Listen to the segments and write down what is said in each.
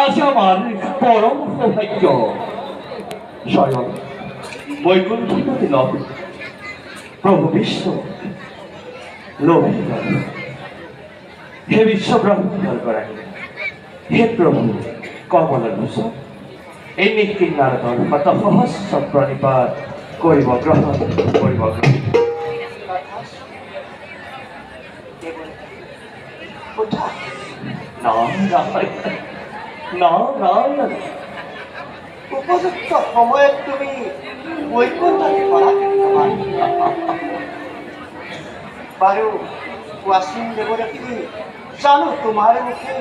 আজ আমার পরম সৌভাগ্য স্বয়ং বৈকুণ্ঠপতি লভ প্রভু বিশ্ব লোভী হে বিশ্ব ব্রহ্মাণ্ডর করাকে হে প্রভু কমলের ভূষণ এই নিখিল নারদর কত সহস্র প্রণিপাত করিব গ্রহণ করিব উপযুক্ত সময়ত তুমি বৈকুণ্ঠত বাৰু কোৱাচোন দেৱৰতী জানো তোমাৰ মুখে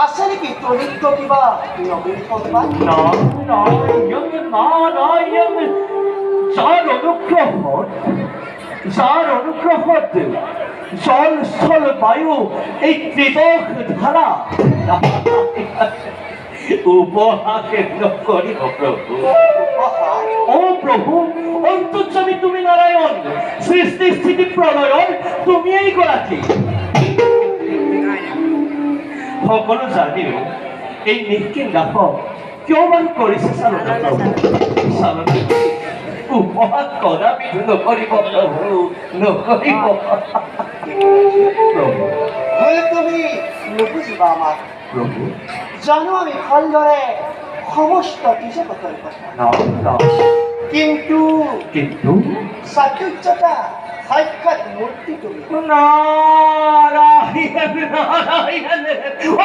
আছে নেকি তৰিত কিবা নবীন সংবাদ? যার অনুগ্রহত জল স্থল বায়ু এই ত্রিদশ ধারা উপহাকে করিব প্রভু। ও প্রভু, অন্তর্যামী তুমি নারায়ণ, সৃষ্টি স্থিতি প্রলয়ন তুমি এই গৰাকী। সকলো জানিও এই নিখিল দাসক কিয় মান কৰিছে চালনা প্ৰভু? চালনা উপহাস কদাপি নকৰিব প্ৰভু, নকৰিব প্ৰভু। হলে তুমি নুবুজিবা আমাক প্রভু। জানো আমি ভালদৰে সমস্ত কিছু কথাৰ কথা, কিন্তু কিন্তু সাক্ষাৎটা সাক্ষাৎ মূর্তি তুমি। নারায়ণ নারায়ণ, ও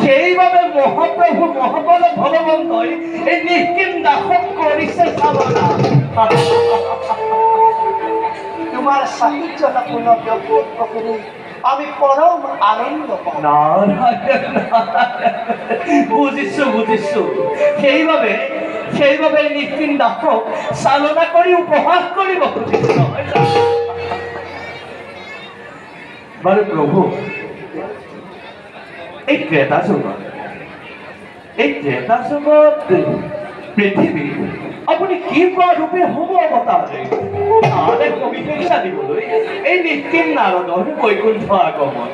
সেইভাবে মহাপ্রভু মহাবল ভগবন্তই এই নিখিল দাসক কৰিছে চালনা। তোমার সাহিত্যপূর্ণ ব্যক্তিত্ব করে আমি পরম আনন্দ পাই। নারায়ণ বুঝিছো বুঝিছো, সেইভাবে নিখিল দাসক চালনা কৰি উপহাস কৰিব খুজিছো। বাৰু প্ৰভু, এই ত্ৰেতা যুগত পৃথিৱী আপুনি কি ৰূপে হ'ব অৱতাৰে তাৰে সবিশেষ জানিবলৈ এই নিখিল নাৰদৰ বৈকুণ্ঠ আগমন।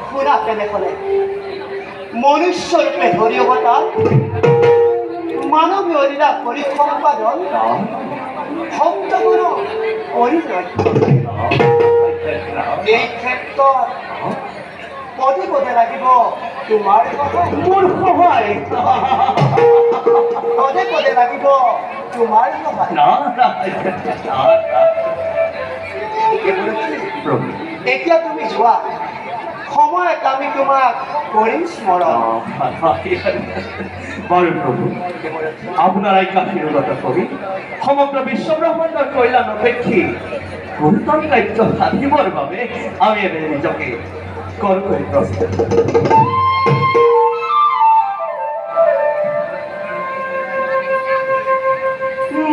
শুনা তেনেহলে মনুষ্য রূপে ধরি অবতার, মানবীয় লীলা করি সম্পাদন, ভক্তগুণ এই ক্ষেত্ৰত পদে পদে লাগিব তোমাৰ মোৰ সহায়, পদে পদে লাগিব তোমাৰ সহায়। এতিয়া তুমি যোৱা সময়ত আমি তোমাক কৰিম স্মৰণ। বাৰু প্ৰভু, আপোনাৰ আজ্ঞাশীলতা কৰি সমগ্ৰ বিশ্ব ব্ৰহ্মাণ্ডৰ কল্যাণ অপেক্ষী গুৰুতৰ কাৰ্য সাধিবৰ বাবে আমি এনে নিজকে কল কৰি প্ৰস্তুত।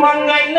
মংগল